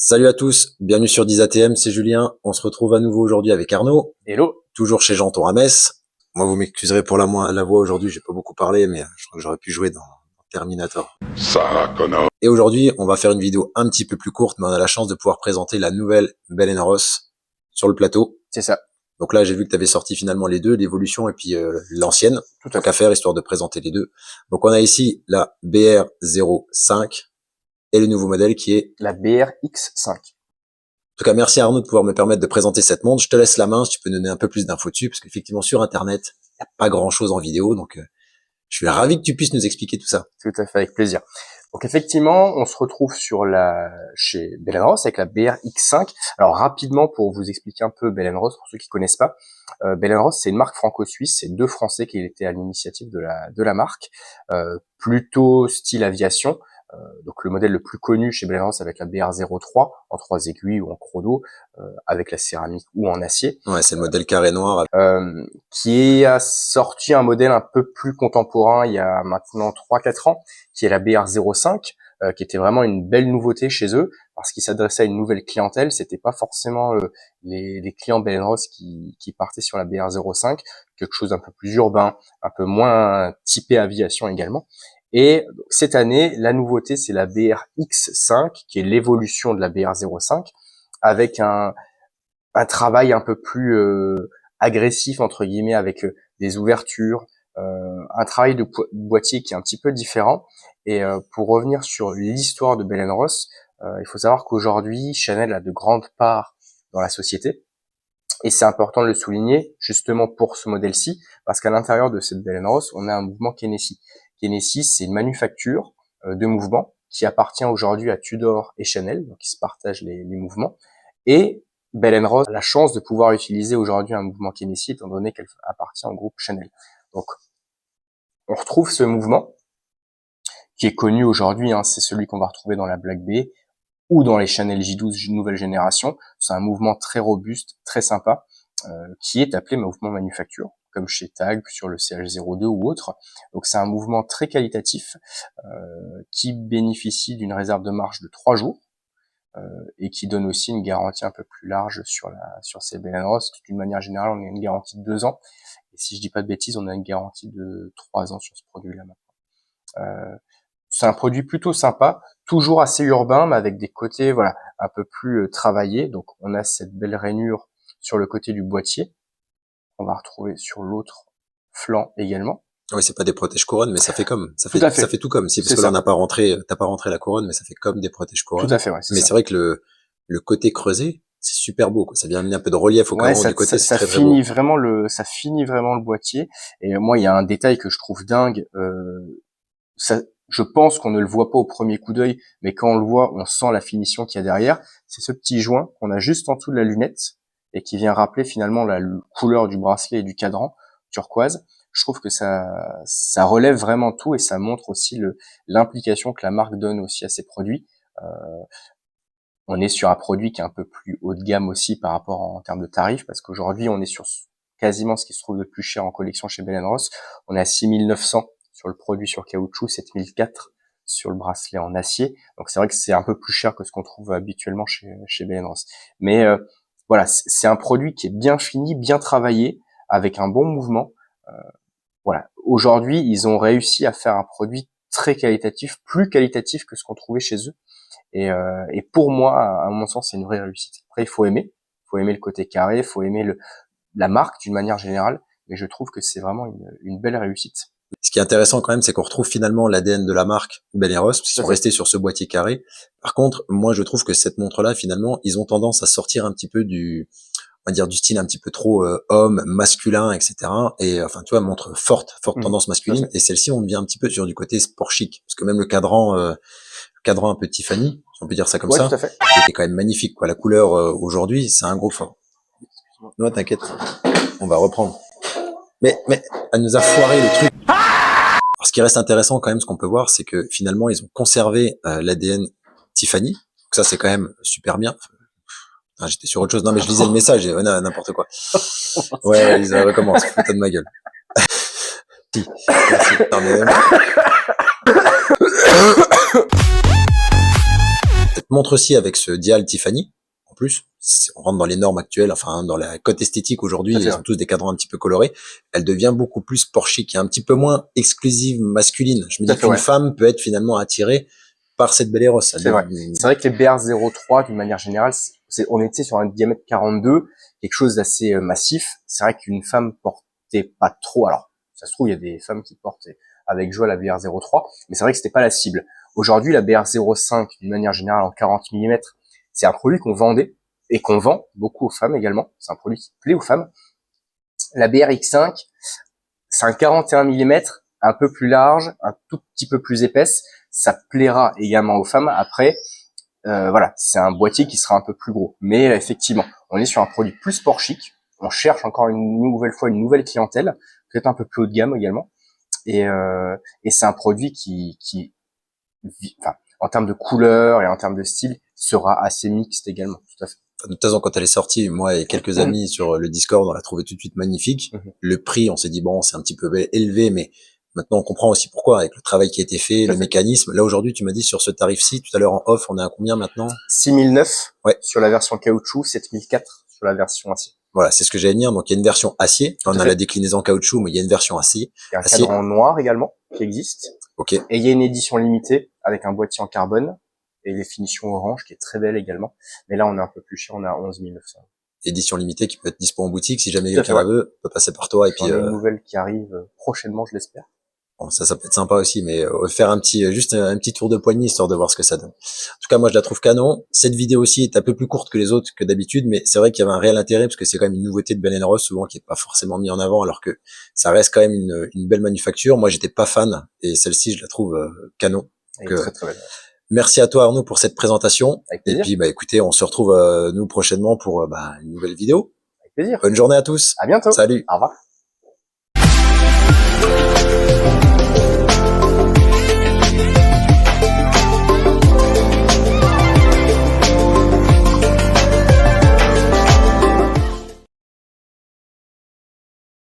Salut à tous, bienvenue sur 10ATM, c'est Julien. On se retrouve à nouveau aujourd'hui avec Arnaud. Hello. Toujours chez Jean à Metz. Moi, vous m'excuserez pour la voix aujourd'hui, j'ai pas beaucoup parlé, mais je crois que j'aurais pu jouer dans Terminator. Ça, connard. Et aujourd'hui, on va faire une vidéo un petit peu plus courte, mais on a la chance de pouvoir présenter la nouvelle Bell & Ross sur le plateau. C'est ça. Donc là, j'ai vu que tu avais sorti finalement les deux, l'évolution et puis l'ancienne. Tout à faire, histoire de présenter les deux. Donc on a ici la BR05 et le nouveau modèle qui est la BRX5. En tout cas, merci Arnaud de pouvoir me permettre de présenter cette montre. Je te laisse la main si tu peux nous donner un peu plus d'infos dessus, parce qu'effectivement sur Internet, il n'y a pas grand-chose en vidéo, donc je suis ravi que tu puisses nous expliquer tout ça. Tout à fait, avec plaisir. Donc effectivement, on se retrouve chez Bell & Ross avec la BRX5. Alors rapidement, pour vous expliquer un peu Bell & Ross, pour ceux qui connaissent pas, Bell & Ross c'est une marque franco-suisse, c'est deux Français qui étaient à l'initiative de la marque, plutôt style aviation. Donc le modèle le plus connu chez Bell & Ross avec la BR03 en 3 aiguilles ou en chrono, avec la céramique ou en acier. Ouais, c'est le modèle carré noir. Qui a sorti un modèle un peu plus contemporain il y a maintenant 3-4 ans, qui est la BR05, qui était vraiment une belle nouveauté chez eux, parce qu'ils s'adressaient à une nouvelle clientèle. C'était pas forcément les clients Bell & Ross qui partaient sur la BR05, quelque chose d'un peu plus urbain, un peu moins typé aviation également. Et cette année, la nouveauté, c'est la BRX5, qui est l'évolution de la BR05, avec un travail un peu plus agressif, entre guillemets, avec des ouvertures, un travail de boîtier qui est un petit peu différent. Et pour revenir sur l'histoire de Bell & Ross, il faut savoir qu'aujourd'hui, Chanel a de grandes parts dans la société. Et c'est important de le souligner, justement pour ce modèle-ci, parce qu'à l'intérieur de cette Bell & Ross, on a un mouvement Kenessi. Kenessi, c'est une manufacture de mouvements qui appartient aujourd'hui à Tudor et Chanel, donc ils se partagent les mouvements. Et Bell & Ross a la chance de pouvoir utiliser aujourd'hui un mouvement Kenessi, étant donné qu'elle appartient au groupe Chanel. Donc, on retrouve ce mouvement qui est connu aujourd'hui, hein, c'est celui qu'on va retrouver dans la Black Bay ou dans les Chanel J12 nouvelle génération. C'est un mouvement très robuste, très sympa, qui est appelé mouvement manufacture, comme chez TAG, sur le CH02 ou autre. Donc c'est un mouvement très qualitatif qui bénéficie d'une réserve de marche de 3 jours et qui donne aussi une garantie un peu plus large sur ces Bell & Ross. D'une manière générale, on a une garantie de 2 ans. Et si je dis pas de bêtises, on a une garantie de 3 ans sur ce produit-là maintenant. C'est un produit plutôt sympa, toujours assez urbain, mais avec des côtés un peu plus travaillés. Donc on a cette belle rainure sur le côté du boîtier. On va retrouver sur l'autre flanc également. Oui, c'est pas des protèges couronnes, mais ça fait comme, ça fait tout comme. Si, parce que là, t'as pas rentré la couronne, mais ça fait comme des protèges couronnes. Tout à fait, ouais. Mais c'est vrai que le côté creusé, c'est super beau, quoi. Ça vient amener un peu de relief au cadran du côté, c'est très beau. Ça finit vraiment le boîtier. Et moi, il y a un détail que je trouve dingue, je pense qu'on ne le voit pas au premier coup d'œil, mais quand on le voit, on sent la finition qu'il y a derrière. C'est ce petit joint qu'on a juste en dessous de la lunette et qui vient rappeler finalement la couleur du bracelet et du cadran turquoise. Je trouve que ça relève vraiment tout et ça montre aussi l'implication que la marque donne aussi à ses produits. On est sur un produit qui est un peu plus haut de gamme aussi par rapport en termes de tarifs, parce qu'aujourd'hui on est sur quasiment ce qui se trouve de plus cher en collection chez Bell & Ross. On est à 6 900 sur le produit sur caoutchouc, 7 400 sur le bracelet en acier. Donc c'est vrai que c'est un peu plus cher que ce qu'on trouve habituellement chez Bell & Ross. Mais voilà, c'est un produit qui est bien fini, bien travaillé, avec un bon mouvement. Voilà. Aujourd'hui, ils ont réussi à faire un produit très qualitatif, plus qualitatif que ce qu'on trouvait chez eux. Et pour moi, à mon sens, c'est une vraie réussite. Après, il faut aimer le côté carré, il faut aimer la marque d'une manière générale, mais je trouve que c'est vraiment une belle réussite. Ce qui est intéressant quand même, c'est qu'on retrouve finalement l'ADN de la marque Bell & Ross, parce qu'ils sont restés sur ce boîtier carré. Par contre, moi, je trouve que cette montre-là, finalement, ils ont tendance à sortir un petit peu du style un petit peu trop homme, masculin, etc. Et enfin, tu vois, montre forte tendance masculine. Et celle-ci, on devient un petit peu sur du côté sport chic, parce que même le cadran un peu Tiffany, si on peut dire ça comme ça, c'était quand même magnifique, quoi. La couleur aujourd'hui, c'est un gros fort. Non, t'inquiète, on va reprendre. Mais elle nous a foiré le truc. Alors, ce qui reste intéressant quand même, ce qu'on peut voir, c'est que finalement, ils ont conservé l'ADN Tiffany. Donc ça, c'est quand même super bien. J'étais sur autre chose. Non, mais je lisais le message et n'importe quoi. Ouais, Lisa, recommence. Fous-toi de ma gueule. Si. Merci. Non, mais... Cette montre rentre aussi avec ce dial Tiffany. En plus, on rentre dans les normes actuelles, enfin dans la cote esthétique aujourd'hui, ils ont tous des cadrans un petit peu colorés. Elle devient beaucoup plus sport chic et un petit peu moins exclusive masculine. Je me dis qu'une femme peut être finalement attirée par cette Bel Eros. C'est vrai. C'est vrai que les BR03, d'une manière générale, on était sur un diamètre 42, quelque chose d'assez massif. C'est vrai qu'une femme portait pas trop. Alors, ça se trouve, il y a des femmes qui portent avec joie la BR03, mais c'est vrai que c'était pas la cible. Aujourd'hui, la BR05, d'une manière générale, en 40 mm, c'est un produit qu'on vendait et qu'on vend beaucoup aux femmes également. C'est un produit qui plaît aux femmes. La BRX5, c'est un 41 mm, un peu plus large, un tout petit peu plus épaisse. Ça plaira également aux femmes. Après, voilà, c'est un boîtier qui sera un peu plus gros. Mais effectivement, on est sur un produit plus sport chic. On cherche encore une nouvelle fois une nouvelle clientèle, peut-être un peu plus haut de gamme également. Et c'est un produit qui enfin, en termes de couleur et en termes de style, sera assez mixte également. Tout à fait. De toute façon, quand elle est sortie, moi et quelques amis sur le Discord, on l'a trouvé tout de suite magnifique. Le prix, on s'est dit bon, c'est un petit peu élevé, mais maintenant on comprend aussi pourquoi, avec le travail qui a été fait, le mécanisme. Là aujourd'hui, tu m'as dit sur ce tarif-ci, tout à l'heure en off, on est à combien maintenant? 6009 sur la version caoutchouc, 7004 sur la version acier. Voilà, c'est ce que j'allais dire. Donc il y a une version acier. On a la déclinaison caoutchouc, mais il y a une version acier. Il y a un cadran noir également qui existe. Ok. Et il y a une édition limitée avec un boîtier en carbone et les finitions orange qui est très belle également. Mais là, on est un peu plus cher, on est à 11 900. Édition limitée qui peut être dispo en boutique. Si jamais quelqu'un la veut, peut passer par toi. Et puis une nouvelle qui arrive prochainement, je l'espère. Bon, ça peut être sympa aussi, mais faire juste un petit tour de poignée histoire de voir ce que ça donne. En tout cas, moi, je la trouve canon. Cette vidéo aussi est un peu plus courte que les autres que d'habitude, mais c'est vrai qu'il y avait un réel intérêt parce que c'est quand même une nouveauté de Bel Ross, souvent qui est pas forcément mis en avant, alors que ça reste quand même une belle manufacture. Moi, j'étais pas fan et celle-ci, je la trouve canon. Donc, très très belle. Merci à toi Arnaud pour cette présentation. Avec plaisir. Et puis, écoutez, on se retrouve nous prochainement pour une nouvelle vidéo. Avec plaisir. Bonne journée à tous. À bientôt. Salut. Au revoir.